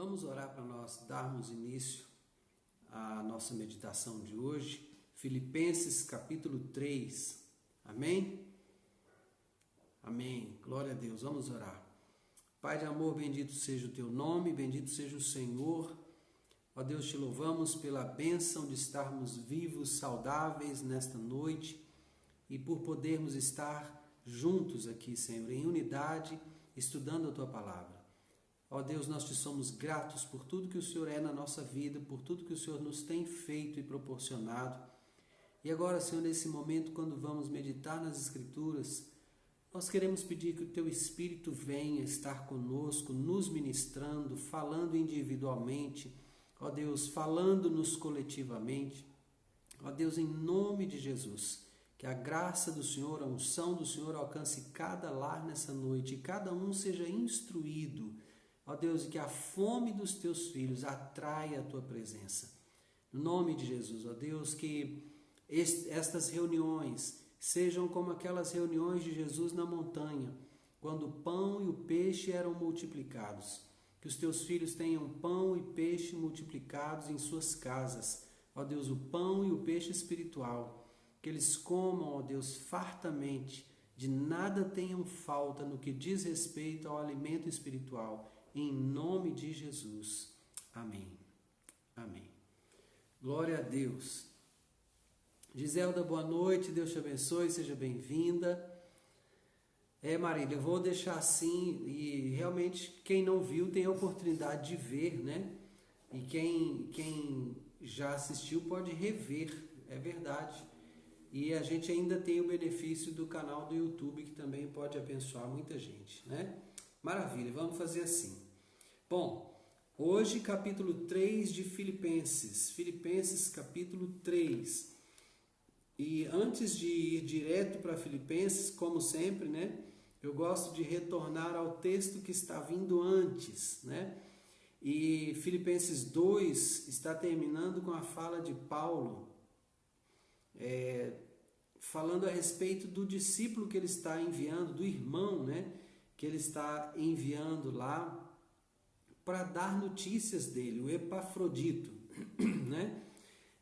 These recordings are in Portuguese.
Vamos orar para nós darmos início à nossa meditação de hoje. Filipenses capítulo 3. Amém? Amém. Glória a Deus. Vamos orar. Pai de amor, bendito seja o teu nome, bendito seja o Senhor. Ó Deus, te louvamos pela bênção de estarmos vivos, saudáveis nesta noite e por podermos estar juntos aqui, Senhor, em unidade, estudando a tua palavra. Ó Deus, nós te somos gratos por tudo que o Senhor é na nossa vida, por tudo que o Senhor nos tem feito e proporcionado. E agora, Senhor, nesse momento, quando vamos meditar nas Escrituras, nós queremos pedir que o teu Espírito venha estar conosco, nos ministrando, falando individualmente, ó Deus, falando-nos coletivamente. Ó Deus, em nome de Jesus, que a graça do Senhor, a unção do Senhor alcance cada lar nessa noite e cada um seja instruído. Ó Deus, e que a fome dos teus filhos atraia a tua presença. No nome de Jesus, ó Deus, que estas reuniões sejam como aquelas reuniões de Jesus na montanha, quando o pão e o peixe eram multiplicados. Que os teus filhos tenham pão e peixe multiplicados em suas casas. Ó Deus, o pão e o peixe espiritual. Que eles comam, ó Deus, fartamente, de nada tenham falta no que diz respeito ao alimento espiritual. Em nome de Jesus. Amém. Amém. Glória a Deus. Giselda, boa noite. Deus te abençoe. Seja bem-vinda. Marília, eu vou deixar assim, e realmente quem não viu tem a oportunidade de ver, né? E quem já assistiu pode rever, é verdade. E a gente ainda tem o benefício do canal do YouTube, que também pode abençoar muita gente, né? Maravilha, vamos fazer assim. Bom, hoje capítulo 3 de Filipenses, Filipenses capítulo 3. E antes de ir direto para Filipenses, como sempre, né? Eu gosto de retornar ao texto que está vindo antes, né? E Filipenses 2 está terminando com a fala de Paulo, falando a respeito do discípulo que ele está enviando, do irmão, né? Que ele está enviando lá para dar notícias dele, o Epafrodito, né?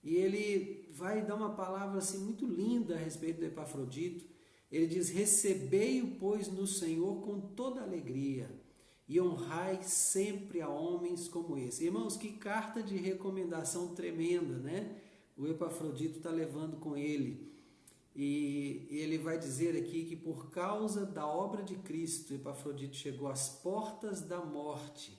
E ele vai dar uma palavra assim muito linda a respeito do Epafrodito. Ele diz: recebei-o, pois, no Senhor com toda alegria e honrai sempre a homens como esse. Irmãos, que carta de recomendação tremenda, né? O Epafrodito está levando com ele. E ele vai dizer aqui que por causa da obra de Cristo, Epafrodito chegou às portas da morte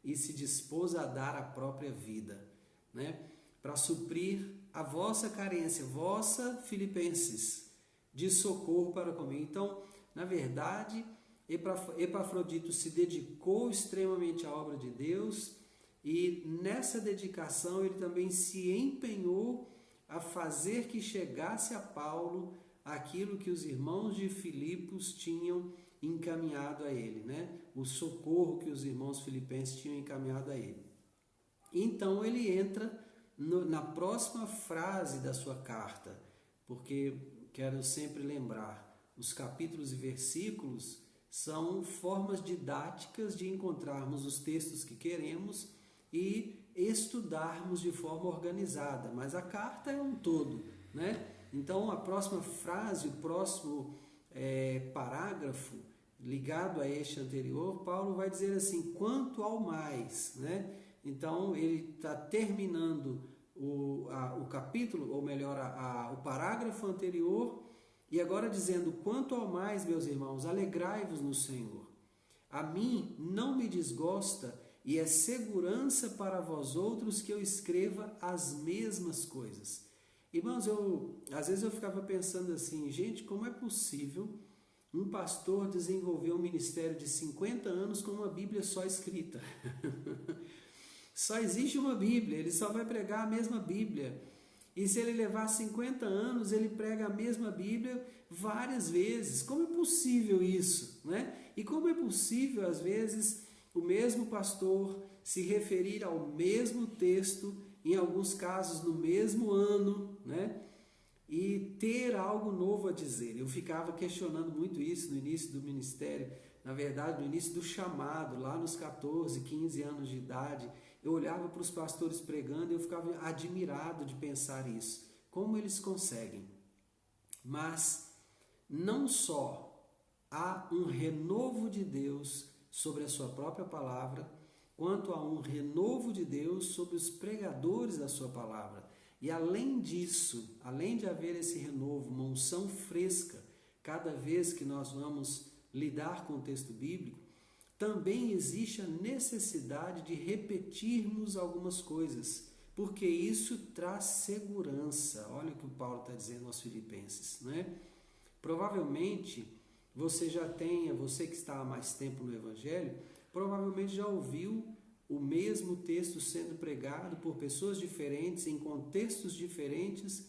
e se dispôs a dar a própria vida, né? Para suprir a vossa carência, vossa Filipenses, de socorro para comigo. Então, na verdade, Epafrodito se dedicou extremamente à obra de Deus e nessa dedicação ele também se empenhou a fazer que chegasse a Paulo aquilo que os irmãos de Filipos tinham encaminhado a ele, né? O socorro que os irmãos filipenses tinham encaminhado a ele. Então ele entra na próxima frase da sua carta, porque quero sempre lembrar, os capítulos e versículos são formas didáticas de encontrarmos os textos que queremos e estudarmos de forma organizada, mas a carta é um todo, né? Então a próxima frase, o próximo parágrafo ligado a este anterior, Paulo vai dizer assim: quanto ao mais, né? Então ele está terminando o capítulo, ou melhor, o parágrafo anterior, e agora dizendo: quanto ao mais, meus irmãos, alegrai-vos no Senhor. A mim não me desgosta e é segurança para vós outros que eu escreva as mesmas coisas. Irmãos, às vezes eu ficava pensando assim: gente, como é possível um pastor desenvolver um ministério de 50 anos com uma Bíblia só escrita? Só existe uma Bíblia, ele só vai pregar a mesma Bíblia. E se ele levar 50 anos, ele prega a mesma Bíblia várias vezes. Como é possível isso, né? E como é possível, às vezes, o mesmo pastor se referir ao mesmo texto, em alguns casos no mesmo ano, né? E ter algo novo a dizer. Eu ficava questionando muito isso no início do ministério. na verdade, no início do chamado, lá nos 14, 15 anos de idade, eu olhava para os pastores pregando e eu ficava admirado de pensar isso. Como eles conseguem? Mas não só há um renovo de Deus sobre a sua própria palavra, quanto há um renovo de Deus sobre os pregadores da sua palavra. E além disso, além de haver esse renovo, uma unção fresca, cada vez que nós vamos lidar com o texto bíblico, também existe a necessidade de repetirmos algumas coisas, porque isso traz segurança. Olha o que o Paulo está dizendo aos Filipenses, né? Provavelmente você que está há mais tempo no Evangelho, provavelmente já ouviu o mesmo texto sendo pregado por pessoas diferentes, em contextos diferentes,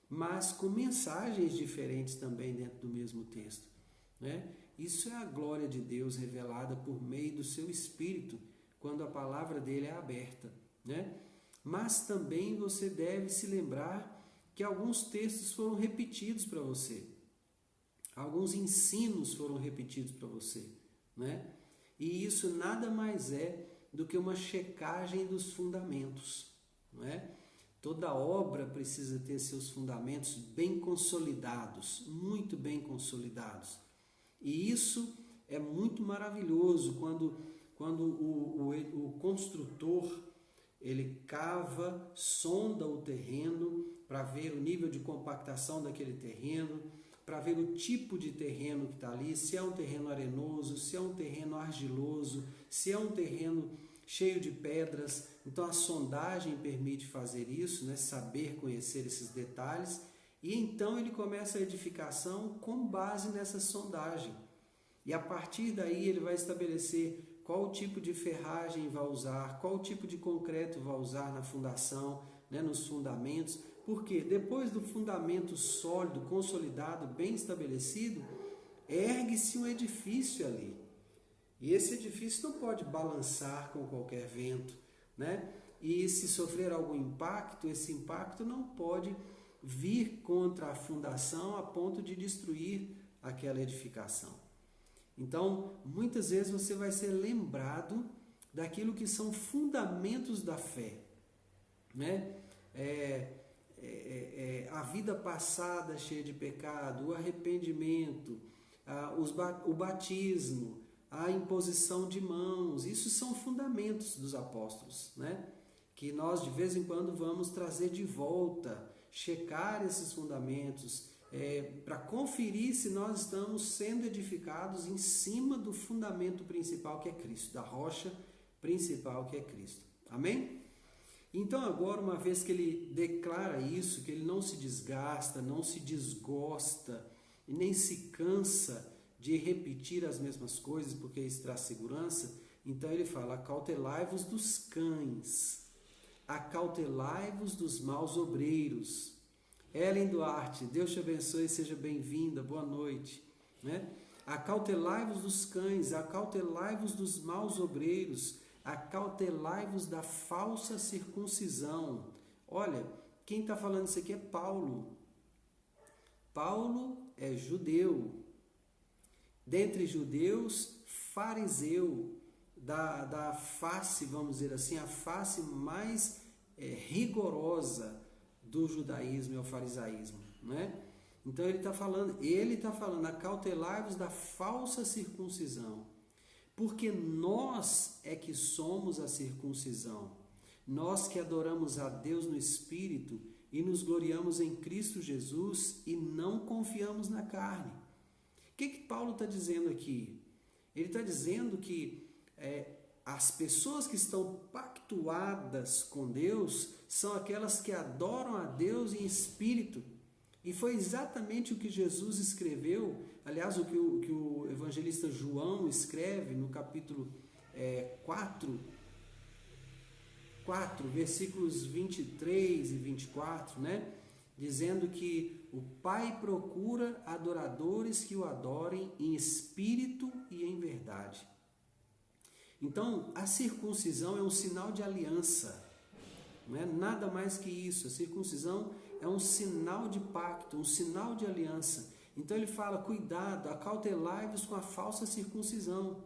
mas com mensagens diferentes também dentro do mesmo texto, né? Isso é a glória de Deus revelada por meio do seu Espírito, quando a palavra dele é aberta, né? Mas também você deve se lembrar que alguns textos foram repetidos para você, alguns ensinos foram repetidos para você, né? E isso nada mais é do que uma checagem dos fundamentos, não é? Toda obra precisa ter seus fundamentos bem consolidados, muito bem consolidados. E isso é muito maravilhoso quando o construtor ele cava, sonda o terreno para ver o nível de compactação daquele terreno, para ver o tipo de terreno que está ali, se é um terreno arenoso, se é um terreno argiloso, se é um terreno cheio de pedras. Então a sondagem permite fazer isso, né? Saber conhecer esses detalhes, e então ele começa a edificação com base nessa sondagem. E a partir daí ele vai estabelecer qual tipo de ferragem vai usar, qual tipo de concreto vai usar na fundação, né? Nos fundamentos. Porque depois do fundamento sólido, consolidado, bem estabelecido, ergue-se um edifício ali. E esse edifício não pode balançar com qualquer vento, né? E se sofrer algum impacto, esse impacto não pode vir contra a fundação a ponto de destruir aquela edificação. Então, muitas vezes você vai ser lembrado daquilo que são fundamentos da fé, né? A vida passada cheia de pecado, o arrependimento, o batismo, a imposição de mãos, isso são fundamentos dos apóstolos, né? Que nós de vez em quando vamos trazer de volta, checar esses fundamentos, para conferir se nós estamos sendo edificados em cima do fundamento principal que é Cristo, da rocha principal que é Cristo. Amém? Então agora, uma vez que ele declara isso, que ele não se desgasta, não se desgosta e nem se cansa de repetir as mesmas coisas, porque isso traz segurança, então ele fala: acautelai-vos dos cães, acautelai-vos dos maus obreiros. Ellen Duarte, Deus te abençoe, seja bem-vinda, boa noite, né? Acautelai-vos dos cães, acautelai-vos dos maus obreiros, acautelai-vos da falsa circuncisão. Olha, quem está falando isso aqui é Paulo. Paulo é judeu, dentre judeus, fariseu, da face, vamos dizer assim, a face mais rigorosa do judaísmo e o farisaísmo, né? Então ele está falando, acautelai-vos da falsa circuncisão, porque nós é que somos a circuncisão, nós que adoramos a Deus no Espírito e nos gloriamos em Cristo Jesus e não confiamos na carne. O que Paulo está dizendo aqui? Ele está dizendo que as pessoas que estão pactuadas com Deus são aquelas que adoram a Deus em espírito. E foi exatamente o que Jesus escreveu, aliás, o que o evangelista João escreve no capítulo 4, versículos 23 e 24, né? Dizendo que o Pai procura adoradores que o adorem em espírito e em verdade. Então, a circuncisão é um sinal de aliança, não é nada mais que isso. A circuncisão é um sinal de pacto, um sinal de aliança. Então ele fala, cuidado, acautelai-vos com a falsa circuncisão,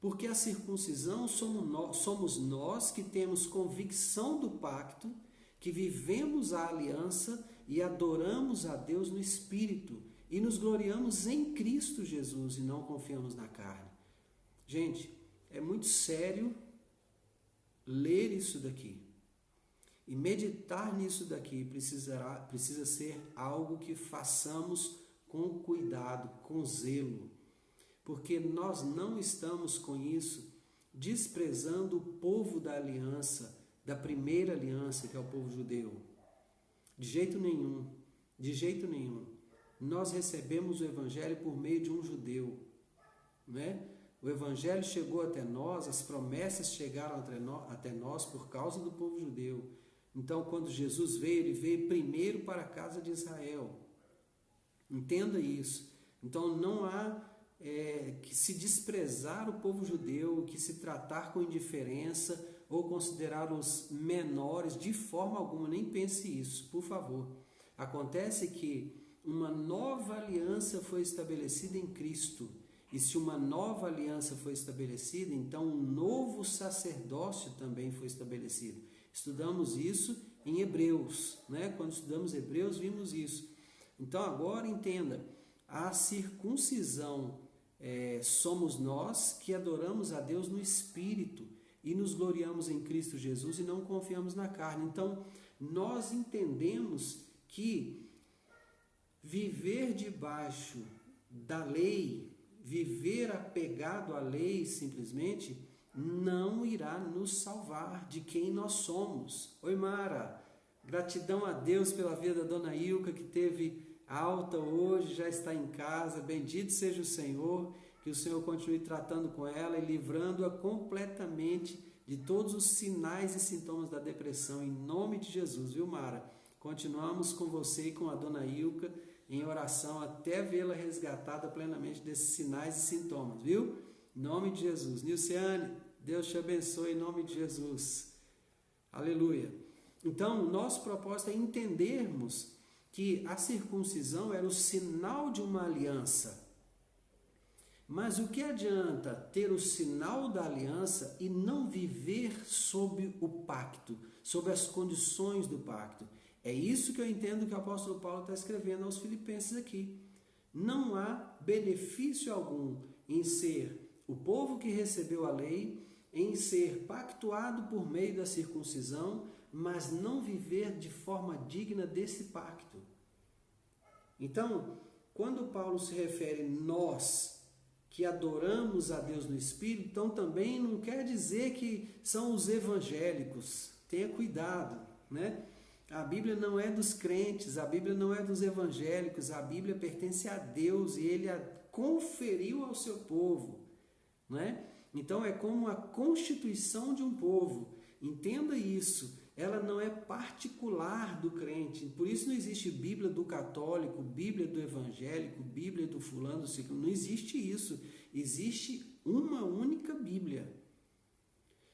porque a circuncisão somos nós que temos convicção do pacto, que vivemos a aliança e adoramos a Deus no Espírito e nos gloriamos em Cristo Jesus e não confiamos na carne. Gente, é muito sério ler isso daqui. E meditar nisso daqui precisa ser algo que façamos com cuidado, com zelo. Porque nós não estamos com isso desprezando o povo da aliança, da primeira aliança, que é o povo judeu. De jeito nenhum, de jeito nenhum. Nós recebemos o Evangelho por meio de um judeu, né? O Evangelho chegou até nós, as promessas chegaram até nós por causa do povo judeu. Então, quando Jesus veio, ele veio primeiro para a casa de Israel. Entenda isso. Então, não há que se desprezar o povo judeu, que se tratar com indiferença ou considerar os menores de forma alguma. Nem pense isso, por favor. Acontece que uma nova aliança foi estabelecida em Cristo. E se uma nova aliança foi estabelecida, então um novo sacerdócio também foi estabelecido. Estudamos isso em Hebreus, né? Quando estudamos Hebreus, vimos isso. Então agora entenda, a circuncisão somos nós que adoramos a Deus no Espírito e nos gloriamos em Cristo Jesus e não confiamos na carne. Então nós entendemos que viver debaixo da lei, viver apegado à lei simplesmente, não irá nos salvar de quem nós somos. Oi, Mara, gratidão a Deus pela vida da dona Ilka, que teve alta hoje, já está em casa. Bendito seja o Senhor, que o Senhor continue tratando com ela e livrando-a completamente de todos os sinais e sintomas da depressão, em nome de Jesus, viu, Mara? Continuamos com você e com a dona Ilka em oração até vê-la resgatada plenamente desses sinais e sintomas, viu? Em nome de Jesus. Nilciane, Deus te abençoe em nome de Jesus. Aleluia. Então, nosso propósito é entendermos que a circuncisão era o sinal de uma aliança. Mas o que adianta ter o sinal da aliança e não viver sob o pacto, sob as condições do pacto? É isso que eu entendo que o apóstolo Paulo está escrevendo aos Filipenses aqui. Não há benefício algum em ser o povo que recebeu a lei, em ser pactuado por meio da circuncisão, mas não viver de forma digna desse pacto. Então, quando Paulo se refere nós que adoramos a Deus no Espírito, então também não quer dizer que são os evangélicos. Tenha cuidado, né? A Bíblia não é dos crentes, a Bíblia não é dos evangélicos, a Bíblia pertence a Deus e Ele a conferiu ao seu povo, né? Então é como a constituição de um povo. Entenda isso. Ela não é particular do crente. Por isso não existe Bíblia do católico, Bíblia do evangélico, Bíblia do fulano, do ciclo. Não existe isso. Existe uma única Bíblia.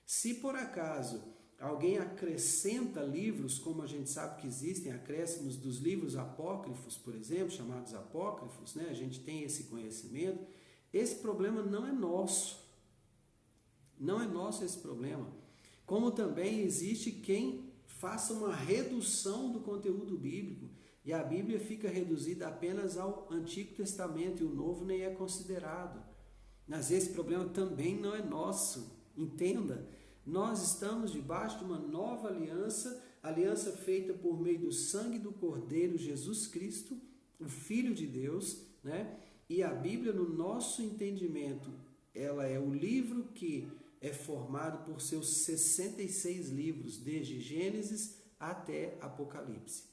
Se por acaso alguém acrescenta livros, como a gente sabe que existem acréscimos dos livros apócrifos, por exemplo, chamados apócrifos, né? A gente tem esse conhecimento. Esse problema não é nosso. Não é nosso esse problema. Como também existe quem faça uma redução do conteúdo bíblico e a Bíblia fica reduzida apenas ao Antigo Testamento e o Novo nem é considerado. Mas esse problema também não é nosso. Entenda, nós estamos debaixo de uma nova aliança, aliança feita por meio do sangue do Cordeiro Jesus Cristo, o Filho de Deus, né? E a Bíblia, no nosso entendimento, ela é o livro que é formado por seus 66 livros, desde Gênesis até Apocalipse,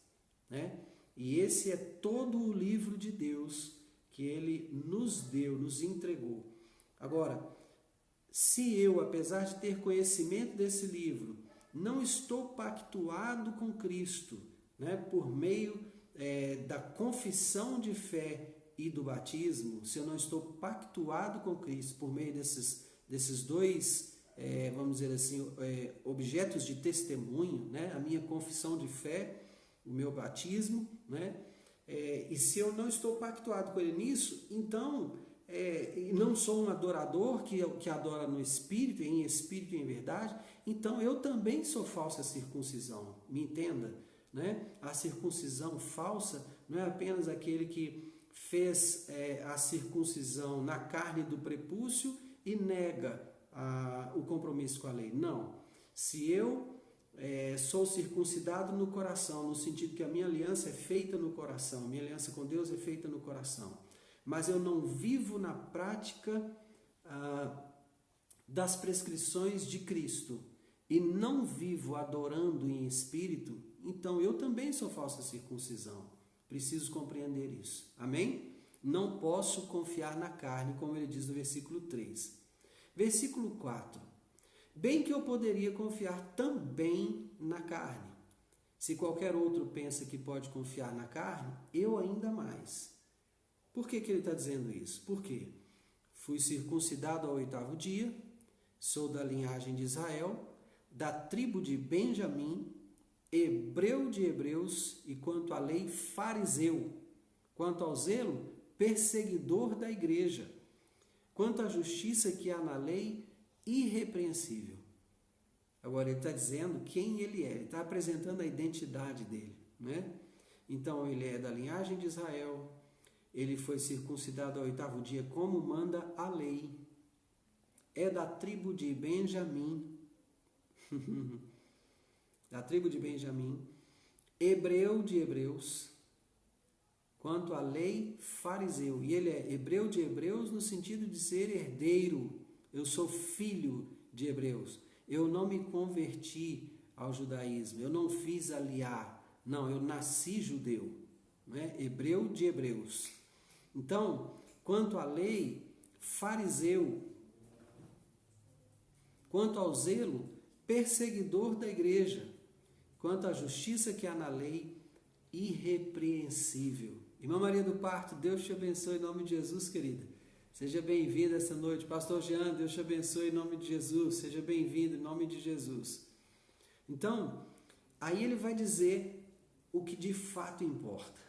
né? E esse é todo o livro de Deus que Ele nos deu, nos entregou. Agora, se eu, apesar de ter conhecimento desse livro, não estou pactuado com Cristo, né, por meio da confissão de fé e do batismo, se eu não estou pactuado com Cristo por meio desses dois, vamos dizer assim, objetos de testemunho, né? A minha confissão de fé, o meu batismo, né? E se eu não estou pactuado com ele nisso, então não sou um adorador que adora no espírito e em verdade, então eu também sou falsa circuncisão, me entenda, né? A circuncisão falsa não é apenas aquele que fez a circuncisão na carne do prepúcio e nega o compromisso com a lei. Não. Se eu sou circuncidado no coração, no sentido que a minha aliança é feita no coração, a minha aliança com Deus é feita no coração, mas eu não vivo na prática das prescrições de Cristo e não vivo adorando em espírito, então eu também sou falsa circuncisão. Preciso compreender isso. Amém? Não posso confiar na carne, como ele diz no versículo 3. Versículo 4. Bem que eu poderia confiar também na carne. Se qualquer outro pensa que pode confiar na carne, eu ainda mais. Por que ele está dizendo isso? Porque fui circuncidado ao 8º dia, sou da linhagem de Israel, da tribo de Benjamim, hebreu de hebreus e quanto à lei fariseu, quanto ao zelo perseguidor da igreja, quanto à justiça que há na lei irrepreensível. Agora ele está dizendo quem ele é, ele está apresentando a identidade dele, né? Então ele é da linhagem de Israel, ele foi circuncidado ao 8º dia como manda a lei, é da tribo de Benjamim, da tribo de Benjamim, hebreu de hebreus, quanto à lei fariseu. E ele é hebreu de hebreus no sentido de ser herdeiro. Eu sou filho de hebreus. Eu não me converti ao judaísmo. Eu não fiz aliar. Não, eu nasci judeu. Né? Hebreu de hebreus. Então, quanto à lei, fariseu. Quanto ao zelo, perseguidor da igreja. Quanto à justiça que há na lei, irrepreensível. Irmã Maria do Parto, Deus te abençoe em nome de Jesus, querida. Seja bem-vinda essa noite. Pastor Jean, Deus te abençoe em nome de Jesus. Seja bem-vindo em nome de Jesus. Então, aí ele vai dizer o que de fato importa.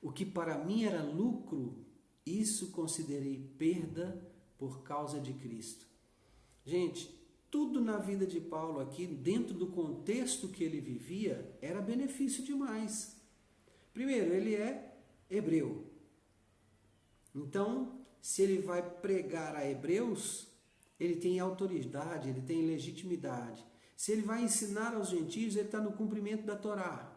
O que para mim era lucro, isso considerei perda por causa de Cristo. Gente, tudo na vida de Paulo aqui, dentro do contexto que ele vivia, era benefício demais. Primeiro, ele é hebreu. Então, se ele vai pregar a hebreus, ele tem autoridade, ele tem legitimidade. Se ele vai ensinar aos gentios, ele está no cumprimento da Torá.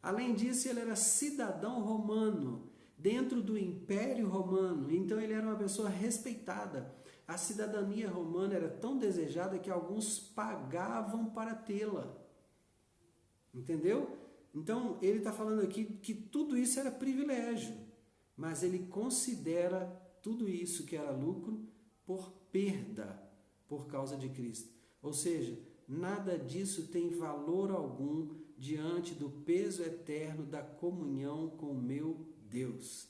Além disso, ele era cidadão romano, dentro do Império Romano. Então, ele era uma pessoa respeitada. A cidadania romana era tão desejada que alguns pagavam para tê-la. Entendeu? Então, ele está falando aqui que tudo isso era privilégio, mas ele considera tudo isso que era lucro por perda, por causa de Cristo. Ou seja, nada disso tem valor algum diante do peso eterno da comunhão com o meu Deus.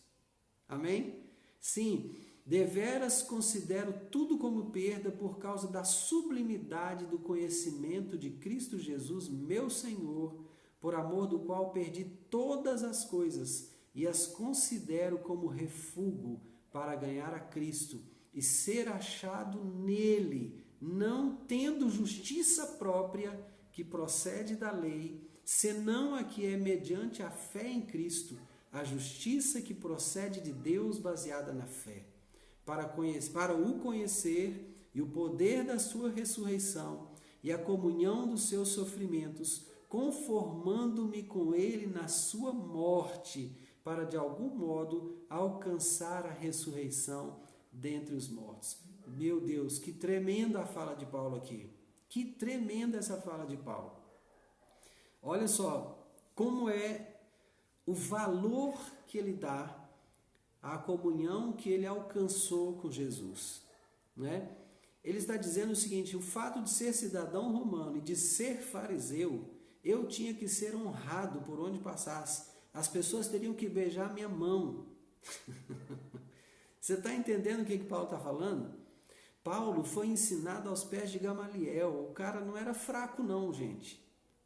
Amém? Sim, deveras considero tudo como perda por causa da sublimidade do conhecimento de Cristo Jesus, meu Senhor, por amor do qual perdi todas as coisas e as considero como refúgio para ganhar a Cristo e ser achado nele, não tendo justiça própria que procede da lei, senão a que é mediante a fé em Cristo, a justiça que procede de Deus baseada na fé, para o conhecer e o poder da sua ressurreição e a comunhão dos seus sofrimentos, conformando-me com ele na sua morte, para de algum modo alcançar a ressurreição dentre os mortos. Meu Deus, que tremenda a fala de Paulo aqui. Que tremenda essa fala de Paulo. Olha só como é o valor que ele dá à comunhão que ele alcançou com Jesus, né? Ele está dizendo o seguinte: o fato de ser cidadão romano e de ser fariseu, eu tinha que ser honrado por onde passasse. As pessoas teriam que beijar minha mão. Você está entendendo o que Paulo está falando? Paulo foi ensinado aos pés de Gamaliel. O cara não era fraco não, gente.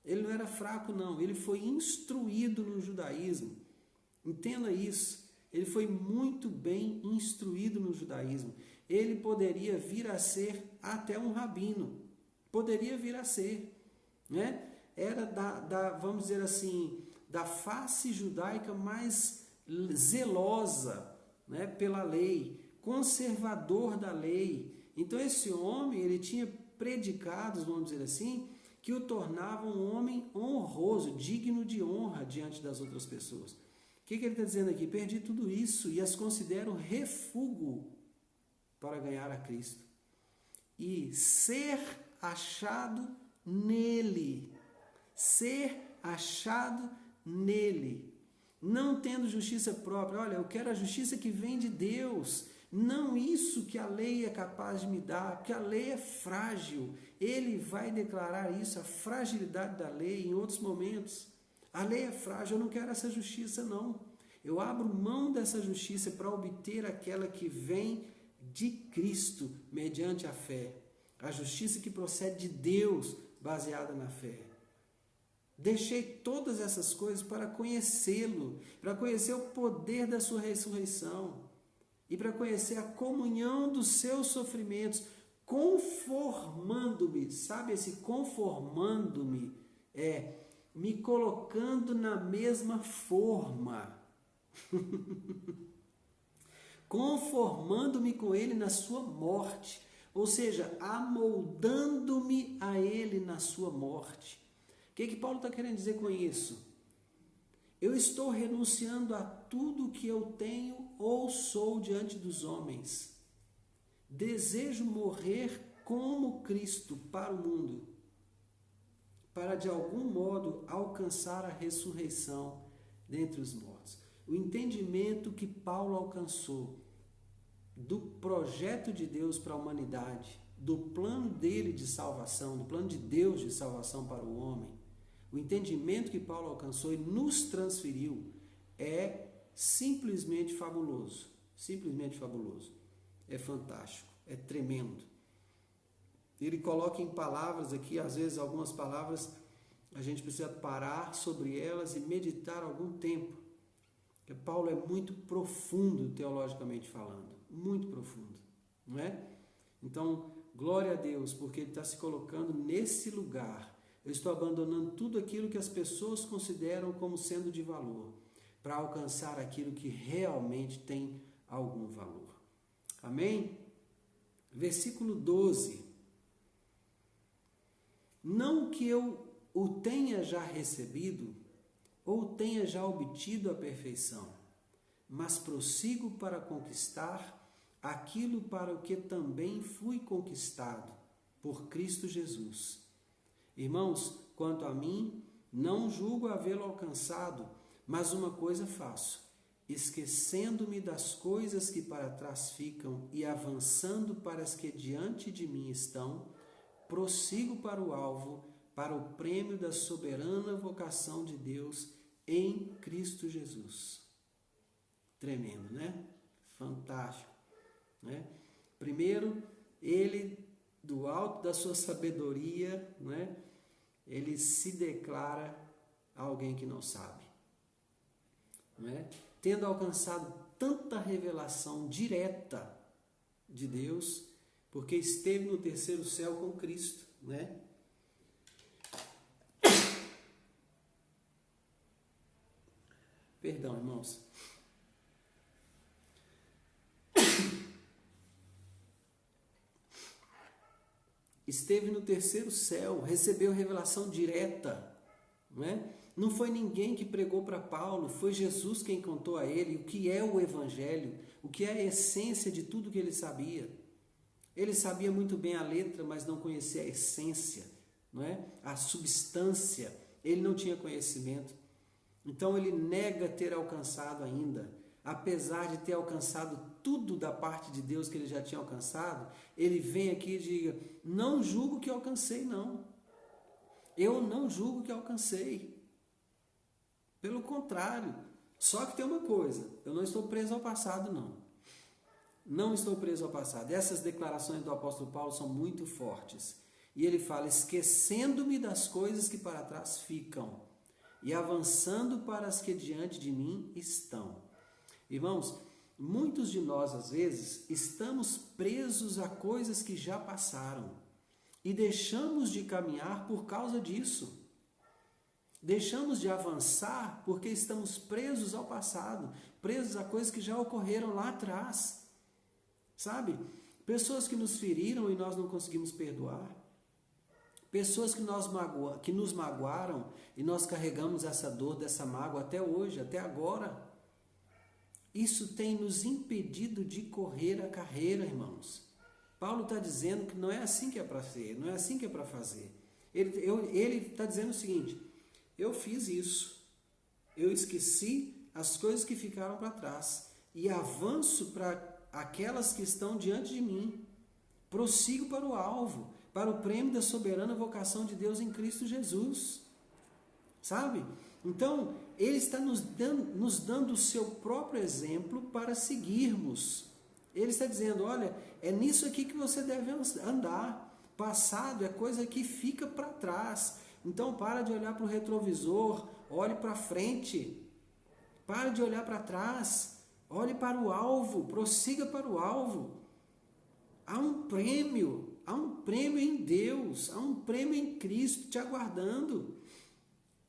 Ele não era fraco, não. Ele foi instruído no judaísmo. Entenda isso. Ele foi muito bem instruído no judaísmo. Ele poderia vir a ser até um rabino. Poderia vir a ser, né? Era vamos dizer assim, da face judaica mais zelosa, né, pela lei, conservador da lei. Então esse homem, ele tinha predicados, vamos dizer assim, que o tornavam um homem honroso, digno de honra diante das outras pessoas. O que ele está dizendo aqui? Perdi tudo isso e as considero refúgio para ganhar a Cristo e ser achado nele. Ser achado nele. Não tendo justiça própria. Olha, eu quero a justiça que vem de Deus. Não isso que a lei é capaz de me dar, porque a lei é frágil. Ele vai declarar isso, a fragilidade da lei em outros momentos. A lei é frágil, eu não quero essa justiça, não. Eu abro mão dessa justiça para obter aquela que vem de Cristo, mediante a fé. A justiça que procede de Deus, baseada na fé. Deixei todas essas coisas para conhecê-lo, para conhecer o poder da sua ressurreição e para conhecer a comunhão dos seus sofrimentos, conformando-me. Sabe, esse conformando-me é me colocando na mesma forma. Conformando-me com ele na sua morte, ou seja, amoldando-me a ele na sua morte. O que Paulo está querendo dizer com isso? Eu estou renunciando a tudo que eu tenho ou sou diante dos homens. Desejo morrer como Cristo para o mundo, para de algum modo alcançar a ressurreição dentre os mortos. O entendimento que Paulo alcançou do projeto de Deus para a humanidade, do plano dele de salvação, do plano de Deus de salvação para o homem, o entendimento que Paulo alcançou e nos transferiu é simplesmente fabuloso. Simplesmente fabuloso. É fantástico, é tremendo. Ele coloca em palavras aqui, às vezes algumas palavras a gente precisa parar sobre elas e meditar algum tempo. Porque Paulo é muito profundo teologicamente falando, muito profundo, não é? Então, glória a Deus, porque ele está se colocando nesse lugar. Eu estou abandonando tudo aquilo que as pessoas consideram como sendo de valor, para alcançar aquilo que realmente tem algum valor. Amém? Versículo 12. Não que eu o tenha já recebido, ou tenha já obtido a perfeição, mas prossigo para conquistar aquilo para o que também fui conquistado, por Cristo Jesus. Irmãos, quanto a mim, não julgo havê-lo alcançado, mas uma coisa faço, esquecendo-me das coisas que para trás ficam e avançando para as que diante de mim estão, prossigo para o alvo, para o prêmio da soberana vocação de Deus em Cristo Jesus. Tremendo, né? Fantástico, né? Primeiro, ele, do alto da sua sabedoria, né? Ele se declara alguém que não sabe, né? Tendo alcançado tanta revelação direta de Deus, porque esteve no terceiro céu com Cristo, né? Perdão, irmãos. Esteve no terceiro céu, recebeu revelação direta, não é? Não foi ninguém que pregou para Paulo, foi Jesus quem contou a ele o que é o Evangelho, o que é a essência de tudo que ele sabia. Ele sabia muito bem a letra, mas não conhecia a essência, não é? A substância. Ele não tinha conhecimento. Então ele nega ter alcançado ainda. Apesar de ter alcançado tudo da parte de Deus que ele já tinha alcançado, ele vem aqui e diga, não julgo que alcancei, não. Eu não julgo que alcancei. Pelo contrário, só que tem uma coisa, eu não estou preso ao passado, não. Não estou preso ao passado. Essas declarações do apóstolo Paulo são muito fortes. E ele fala: esquecendo-me das coisas que para trás ficam e avançando para as que diante de mim estão. Irmãos, muitos de nós, às vezes, estamos presos a coisas que já passaram e deixamos de caminhar por causa disso. Deixamos de avançar porque estamos presos ao passado, presos a coisas que já ocorreram lá atrás. Sabe? Pessoas que nos feriram e nós não conseguimos perdoar. Pessoas que nos magoaram e nós carregamos essa dor, dessa mágoa até hoje, até agora. Isso tem nos impedido de correr a carreira, irmãos. Paulo está dizendo que não é assim que é para ser, não é assim que é para fazer. Ele está dizendo o seguinte: eu fiz isso, eu esqueci as coisas que ficaram para trás e avanço para aquelas que estão diante de mim. Prossigo para o alvo, para o prêmio da soberana vocação de Deus em Cristo Jesus. Sabe? Então, ele está nos dando o seu próprio exemplo para seguirmos. Ele está dizendo: olha, é nisso aqui que você deve andar. Passado é coisa que fica para trás. Então, para de olhar para o retrovisor, olhe para frente. Para de olhar para trás, olhe para o alvo, prossiga para o alvo. Há um prêmio em Deus, há um prêmio em Cristo te aguardando.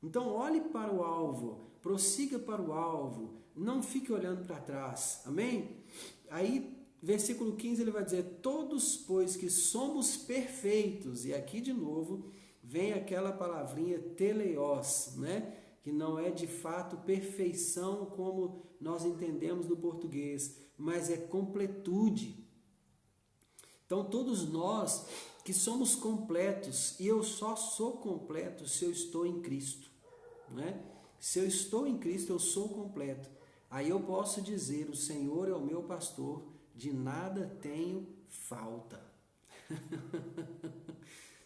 Então, olhe para o alvo, prossiga para o alvo, não fique olhando para trás, amém? Aí, versículo 15, ele vai dizer: todos, pois, que somos perfeitos, e aqui de novo vem aquela palavrinha teleios, né? Que não é de fato perfeição como nós entendemos no português, mas é completude. Então, todos nós que somos completos, e eu só sou completo se eu estou em Cristo, né? Se eu estou em Cristo, eu sou completo. Aí eu posso dizer: o Senhor é o meu pastor, de nada tenho falta.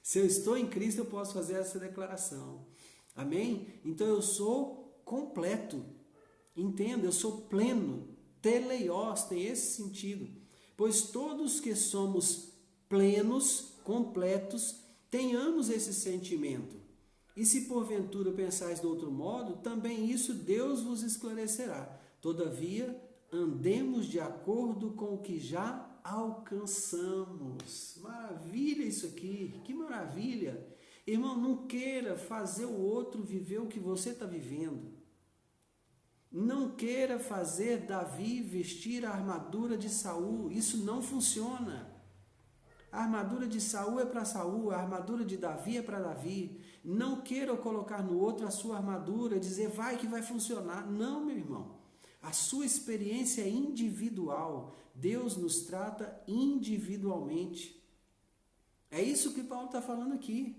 Se eu estou em Cristo, eu posso fazer essa declaração. Amém? Então eu sou completo. Entenda, eu sou pleno. Teleios tem esse sentido. Pois todos que somos plenos, completos, tenhamos esse sentimento. E se porventura pensais de outro modo, também isso Deus vos esclarecerá. Todavia, andemos de acordo com o que já alcançamos. Maravilha isso aqui, que maravilha. Irmão, não queira fazer o outro viver o que você está vivendo. Não queira fazer Davi vestir a armadura de Saul. Isso não funciona. A armadura de Saul é para Saul, a armadura de Davi é para Davi. Não queira colocar no outro a sua armadura, dizer vai que vai funcionar. Não, meu irmão. A sua experiência é individual. Deus nos trata individualmente. É isso que Paulo está falando aqui.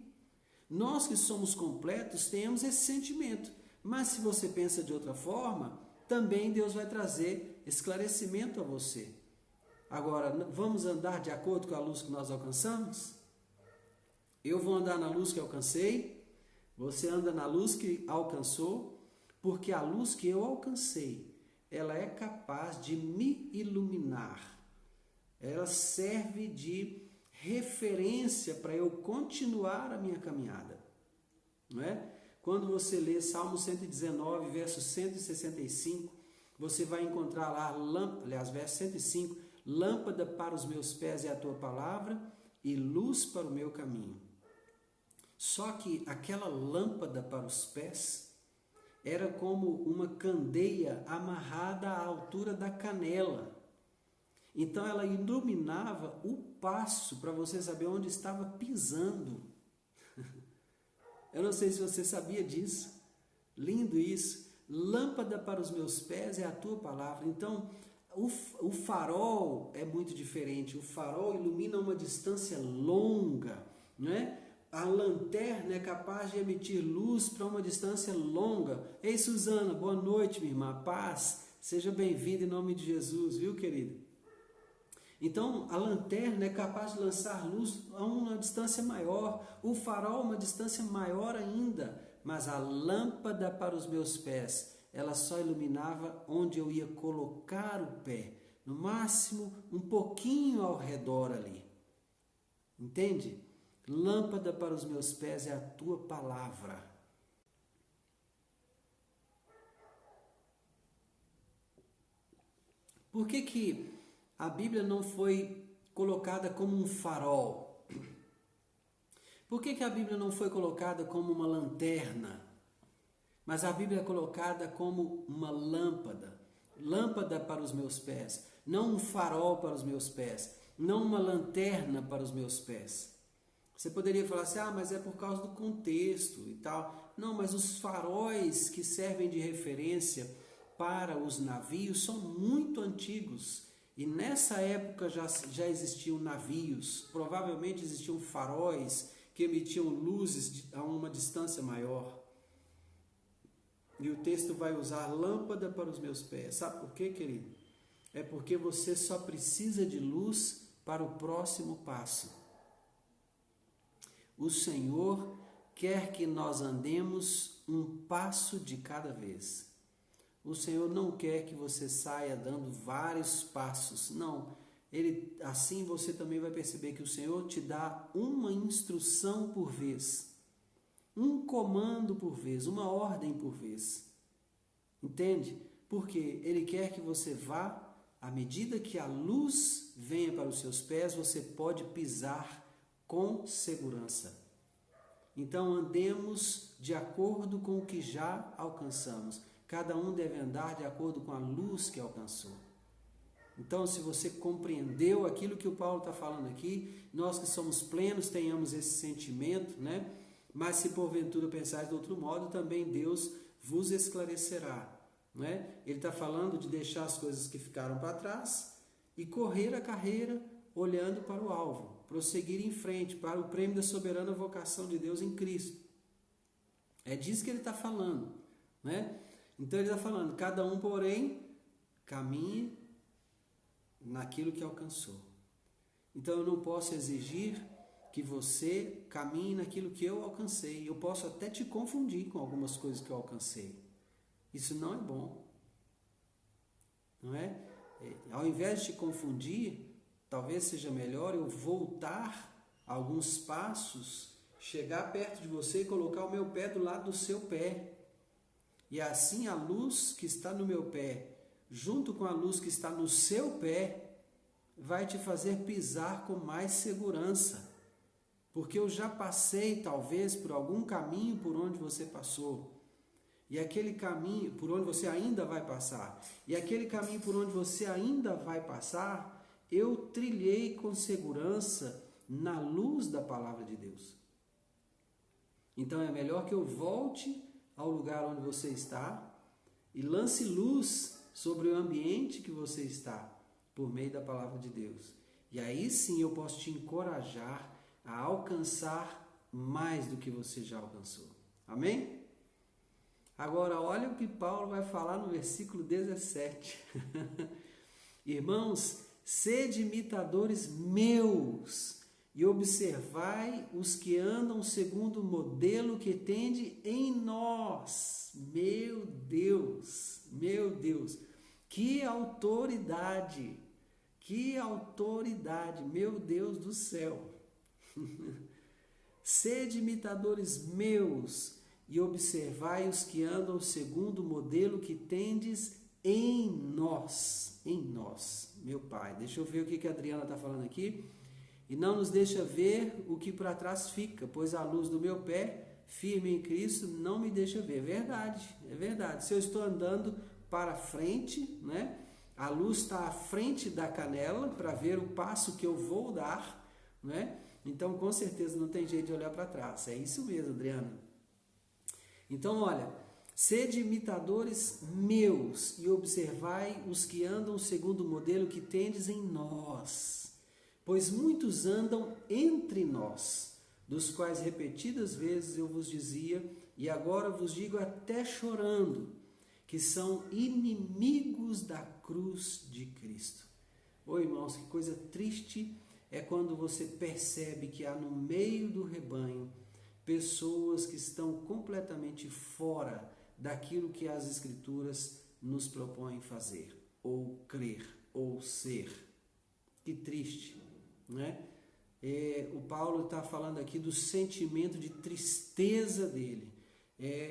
Nós que somos completos temos esse sentimento. Mas se você pensa de outra forma, também Deus vai trazer esclarecimento a você. Agora, vamos andar de acordo com a luz que nós alcançamos? Eu vou andar na luz que alcancei, você anda na luz que alcançou, porque a luz que eu alcancei, ela é capaz de me iluminar. Ela serve de referência para eu continuar a minha caminhada. Não é? Quando você lê Salmo 119, verso 165, você vai encontrar lá, verso 105, lâmpada para os meus pés é a tua palavra e luz para o meu caminho. Só que aquela lâmpada para os pés era como uma candeia amarrada à altura da canela. Então ela iluminava o passo para você saber onde estava pisando. Eu não sei se você sabia disso. Lindo isso. Lâmpada para os meus pés é a tua palavra. Então, o farol é muito diferente. O farol ilumina uma distância longa, não é? A lanterna é capaz de emitir luz para uma distância longa. Ei, Suzana, boa noite, minha irmã. Paz. Seja bem-vinda em nome de Jesus, viu, querido? Então, a lanterna é capaz de lançar luz a uma distância maior, o farol a uma distância maior ainda, mas a lâmpada para os meus pés, ela só iluminava onde eu ia colocar o pé, no máximo um pouquinho ao redor ali. Entende? Lâmpada para os meus pés é a tua palavra. Por que a Bíblia não foi colocada como um farol? Por que a Bíblia não foi colocada como uma lanterna? Mas a Bíblia é colocada como uma lâmpada. Lâmpada para os meus pés. Não um farol para os meus pés. Não uma lanterna para os meus pés. Você poderia falar assim, mas é por causa do contexto e tal. Não, mas os faróis que servem de referência para os navios são muito antigos. E nessa época já existiam navios. Provavelmente existiam faróis que emitiam luzes a uma distância maior. E o texto vai usar lâmpada para os meus pés. Sabe por quê, querido? É porque você só precisa de luz para o próximo passo. O Senhor quer que nós andemos um passo de cada vez. O Senhor não quer que você saia dando vários passos. Não. Assim você também vai perceber que o Senhor te dá uma instrução por vez. Um comando por vez, uma ordem por vez. Entende? Porque Ele quer que você vá, à medida que a luz venha para os seus pés, você pode pisar com segurança. Então andemos de acordo com o que já alcançamos. Cada um deve andar de acordo com a luz que alcançou. Então, se você compreendeu aquilo que o Paulo está falando aqui, nós que somos plenos tenhamos esse sentimento, né? Mas se porventura pensais de outro modo, também Deus vos esclarecerá. Né? Ele está falando de deixar as coisas que ficaram para trás e correr a carreira olhando para o alvo, prosseguir em frente para o prêmio da soberana vocação de Deus em Cristo. É disso que ele está falando. Né? Então ele está falando, cada um, porém, caminhe naquilo que alcançou. Então eu não posso exigir que você caminhe naquilo que eu alcancei. Eu posso até te confundir com algumas coisas que eu alcancei. Isso não é bom. Não é? Ao invés de te confundir, talvez seja melhor eu voltar alguns passos, chegar perto de você e colocar o meu pé do lado do seu pé. E assim a luz que está no meu pé, junto com a luz que está no seu pé, vai te fazer pisar com mais segurança. Porque eu já passei, talvez, por algum caminho por onde você passou. E aquele caminho por onde você ainda vai passar. E aquele caminho por onde você ainda vai passar, eu trilhei com segurança na luz da palavra de Deus. Então é melhor que eu volte ao lugar onde você está e lance luz sobre o ambiente que você está, por meio da palavra de Deus. E aí sim eu posso te encorajar a alcançar mais do que você já alcançou. Amém? Agora, olha o que Paulo vai falar no versículo 17. Irmãos, sede imitadores meus e observai os que andam segundo o modelo que tende em nós. Meu Deus, que autoridade, meu Deus do céu. Sede imitadores meus e observai os que andam segundo o modelo que tendes em nós, meu Pai. Deixa eu ver o que a Adriana está falando aqui. E não nos deixa ver o que para trás fica, pois a luz do meu pé, firme em Cristo, não me deixa ver. É verdade. Se eu estou andando para frente, né? A luz está à frente da canela para ver o passo que eu vou dar, né? Então, com certeza, não tem jeito de olhar para trás. É isso mesmo, Adriana. Então, olha, sede imitadores meus e observai os que andam segundo o modelo que tendes em nós. Pois muitos andam entre nós, dos quais repetidas vezes eu vos dizia, e agora vos digo até chorando, que são inimigos da cruz de Cristo. Ô irmãos, que coisa triste é quando você percebe que há no meio do rebanho pessoas que estão completamente fora daquilo que as Escrituras nos propõem fazer, ou crer, ou ser. Que triste, né? O Paulo está falando aqui do sentimento de tristeza dele.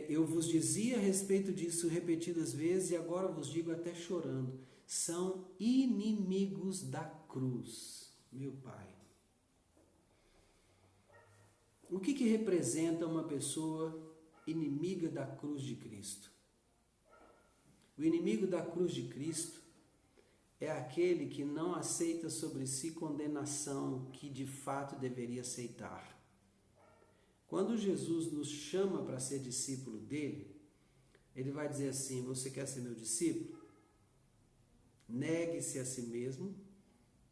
Eu vos dizia a respeito disso repetidas vezes e agora vos digo até chorando. São inimigos da cruz, meu Pai. O que representa uma pessoa inimiga da cruz de Cristo? O inimigo da cruz de Cristo é aquele que não aceita sobre si condenação que de fato deveria aceitar. Quando Jesus nos chama para ser discípulo dele, ele vai dizer assim: você quer ser meu discípulo? Negue-se a si mesmo,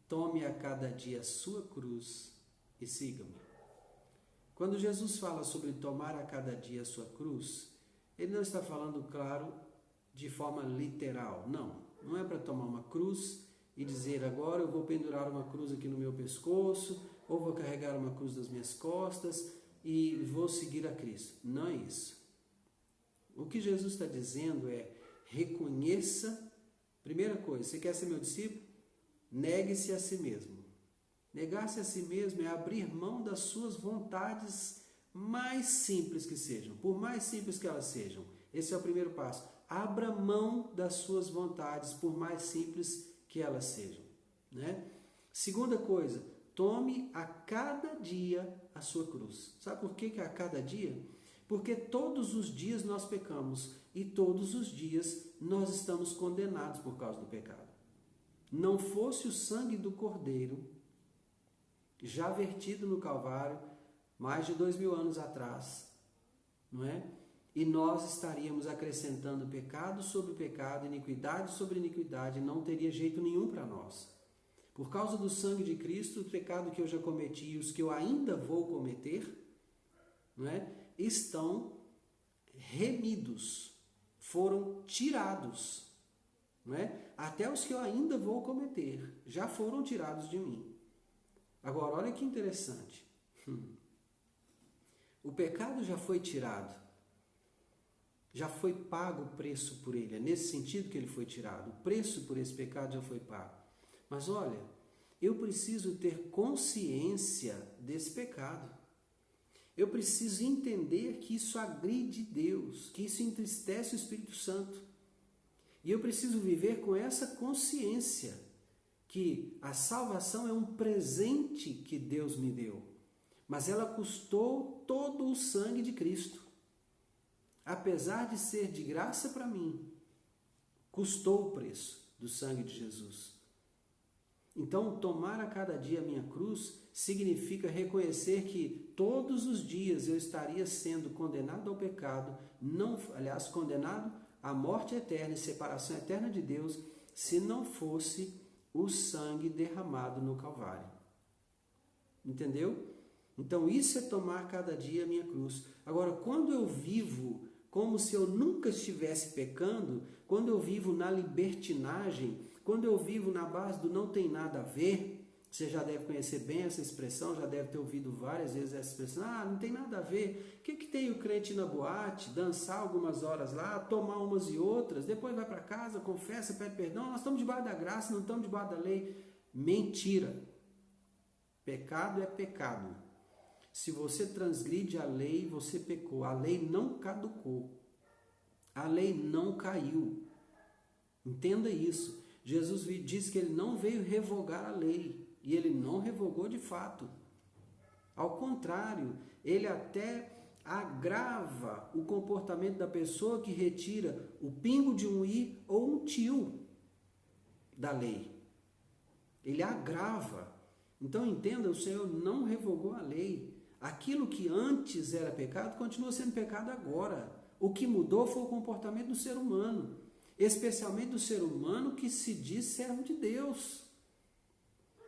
tome a cada dia a sua cruz e siga-me. Quando Jesus fala sobre tomar a cada dia a sua cruz, ele não está falando, claro, de forma literal. Não é para tomar uma cruz e dizer agora eu vou pendurar uma cruz aqui no meu pescoço, ou vou carregar uma cruz nas minhas costas e vou seguir a Cristo. Não é isso. O que Jesus está dizendo é: reconheça, primeira coisa, você quer ser meu discípulo? Negue-se a si mesmo. Negar-se a si mesmo é abrir mão das suas vontades mais simples que sejam, por mais simples que elas sejam. Esse é o primeiro passo. Abra mão das suas vontades, por mais simples que elas sejam, né? Segunda coisa, tome a cada dia a sua cruz. Sabe por que a cada dia? Porque todos os dias nós pecamos e todos os dias nós estamos condenados por causa do pecado. Não fosse o sangue do Cordeiro, já vertido no Calvário, mais de 2000 anos atrás, não é? E nós estaríamos acrescentando pecado sobre pecado, iniquidade sobre iniquidade, não teria jeito nenhum para nós. Por causa do sangue de Cristo, o pecado que eu já cometi e os que eu ainda vou cometer, não é? Estão remidos, foram tirados, não é? Até os que eu ainda vou cometer já foram tirados de mim. Agora, olha que interessante. O pecado já foi tirado. Já foi pago o preço por ele. É nesse sentido que ele foi tirado. O preço por esse pecado já foi pago. Mas olha, eu preciso ter consciência desse pecado. Eu preciso entender que isso agride Deus, que isso entristece o Espírito Santo. E eu preciso viver com essa consciência que a salvação é um presente que Deus me deu, mas ela custou todo o sangue de Cristo. Apesar de ser de graça para mim, custou o preço do sangue de Jesus. Então, tomar a cada dia a minha cruz significa reconhecer que todos os dias eu estaria sendo condenado ao pecado, condenado à morte eterna e separação eterna de Deus, se não fosse o sangue derramado no Calvário. Entendeu? Então, isso é tomar cada dia a minha cruz. Agora, quando eu vivo como se eu nunca estivesse pecando, quando eu vivo na libertinagem, quando eu vivo na base do não tem nada a ver, você já deve conhecer bem essa expressão, já deve ter ouvido várias vezes essa expressão: não tem nada a ver. O que tem o crente ir na boate, dançar algumas horas lá, tomar umas e outras, depois vai para casa, confessa, pede perdão, nós estamos debaixo da graça, não estamos debaixo da lei. Mentira. Pecado é pecado. Se você transgride a lei, você pecou. A lei não caducou. A lei não caiu. Entenda isso. Jesus disse que ele não veio revogar a lei. E ele não revogou de fato. Ao contrário, ele até agrava o comportamento da pessoa que retira o pingo de um i ou um tio da lei. Ele agrava. Então entenda, o Senhor não revogou a lei. Aquilo que antes era pecado continua sendo pecado agora. O que mudou foi o comportamento do ser humano, especialmente do ser humano que se diz servo de Deus.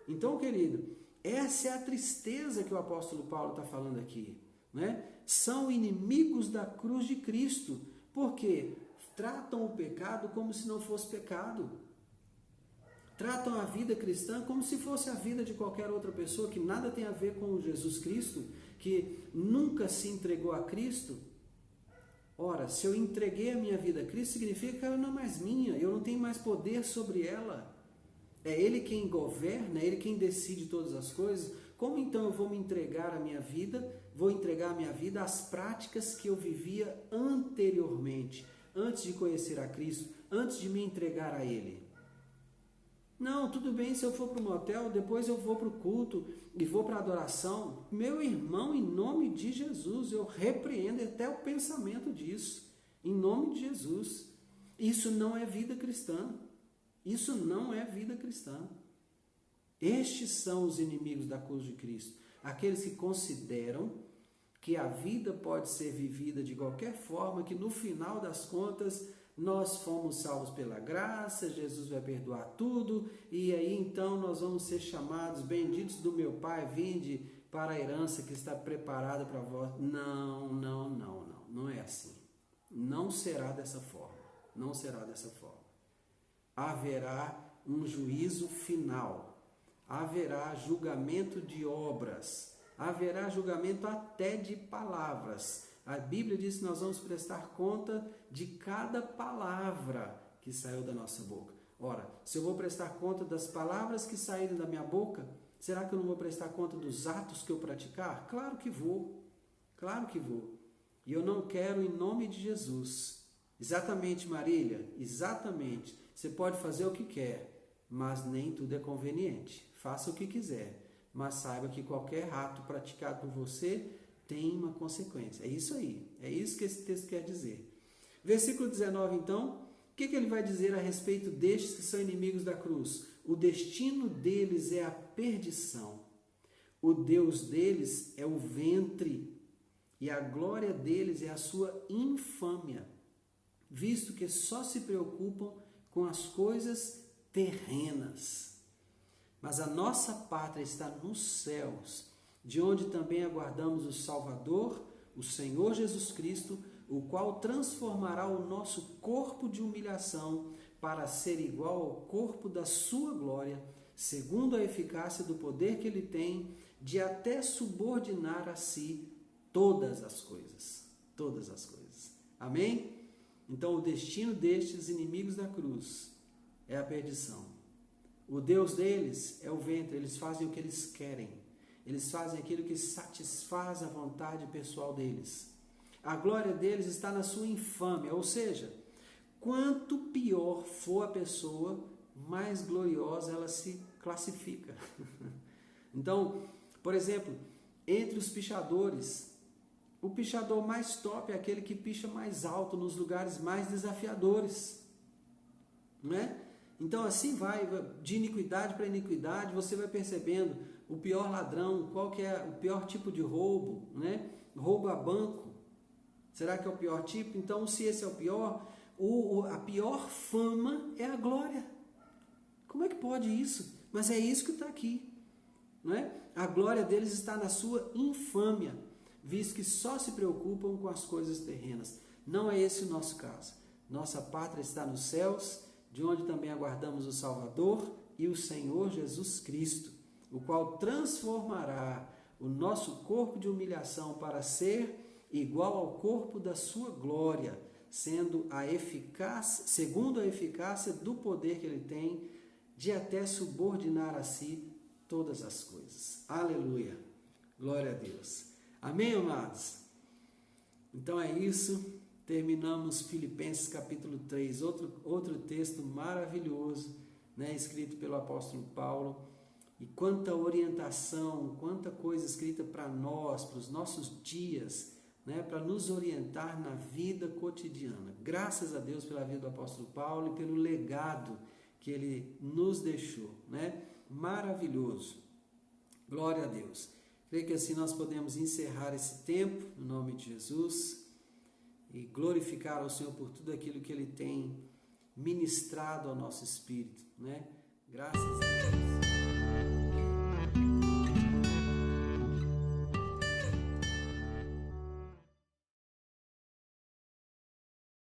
Então, querido, essa é a tristeza que o apóstolo Paulo está falando aqui, né? São inimigos da cruz de Cristo, porque tratam o pecado como se não fosse pecado. Tratam a vida cristã como se fosse a vida de qualquer outra pessoa, que nada tem a ver com Jesus Cristo, que nunca se entregou a Cristo. Ora, se eu entreguei a minha vida a Cristo, significa que ela não é mais minha, eu não tenho mais poder sobre ela. É Ele quem governa, é Ele quem decide todas as coisas. Como então eu vou me entregar a minha vida? Vou entregar a minha vida às práticas que eu vivia anteriormente, antes de conhecer a Cristo, antes de me entregar a Ele. Não, tudo bem se eu for para o motel, depois eu vou para o culto e vou para a adoração. Meu irmão, em nome de Jesus, eu repreendo até o pensamento disso. Em nome de Jesus. Isso não é vida cristã. Isso não é vida cristã. Estes são os inimigos da cruz de Cristo. Aqueles que consideram que a vida pode ser vivida de qualquer forma, que no final das contas nós fomos salvos pela graça, Jesus vai perdoar tudo, e aí então nós vamos ser chamados benditos do meu Pai, vinde para a herança que está preparada para vós. Não é assim. Não será dessa forma. Não será dessa forma. Haverá um juízo final. Haverá julgamento de obras. Haverá julgamento até de palavras. A Bíblia diz que nós vamos prestar conta de cada palavra que saiu da nossa boca. Ora, se eu vou prestar conta das palavras que saírem da minha boca, será que eu não vou prestar conta dos atos que eu praticar? Claro que vou. Claro que vou. E eu não quero em nome de Jesus. Exatamente, Marília, exatamente. Você pode fazer o que quer, mas nem tudo é conveniente. Faça o que quiser, mas saiba que qualquer ato praticado por você tem uma consequência. É isso aí. É isso que esse texto quer dizer. Versículo 19, então, o que ele vai dizer a respeito destes que são inimigos da cruz? O destino deles é a perdição. O Deus deles é o ventre e a glória deles é a sua infâmia, visto que só se preocupam com as coisas terrenas. Mas a nossa pátria está nos céus, de onde também aguardamos o Salvador, o Senhor Jesus Cristo, o qual transformará o nosso corpo de humilhação para ser igual ao corpo da sua glória, segundo a eficácia do poder que ele tem de até subordinar a si todas as coisas. Todas as coisas. Amém? Então, o destino destes inimigos da cruz é a perdição. O Deus deles é o ventre, eles fazem o que eles querem. Eles fazem aquilo que satisfaz a vontade pessoal deles. A glória deles está na sua infâmia, ou seja, quanto pior for a pessoa, mais gloriosa ela se classifica. Então, por exemplo, entre os pichadores, o pichador mais top é aquele que picha mais alto nos lugares mais desafiadores, não é? Então assim vai, de iniquidade para iniquidade, você vai percebendo o pior ladrão, qual que é o pior tipo de roubo, né? Roubo a banco, será que é o pior tipo? Então, se esse é o pior, a pior fama é a glória. Como é que pode isso? Mas é isso que está aqui, não é? A glória deles está na sua infâmia, visto que só se preocupam com as coisas terrenas. Não é esse o nosso caso. Nossa pátria está nos céus, de onde também aguardamos o Salvador e o Senhor Jesus Cristo, o qual transformará o nosso corpo de humilhação para ser igual ao corpo da sua glória, segundo a eficácia do poder que ele tem de até subordinar a si todas as coisas. Aleluia! Glória a Deus! Amém, amados? Então é isso. Terminamos Filipenses capítulo 3, outro texto maravilhoso, né, escrito pelo apóstolo Paulo. E quanta orientação, quanta coisa escrita para nós, para os nossos dias, né, para nos orientar na vida cotidiana. Graças a Deus pela vida do apóstolo Paulo e pelo legado que ele nos deixou, né? Maravilhoso. Glória a Deus. Creio que assim nós podemos encerrar esse tempo, no nome de Jesus, e glorificar ao Senhor por tudo aquilo que Ele tem ministrado ao nosso espírito, né? Graças a Deus.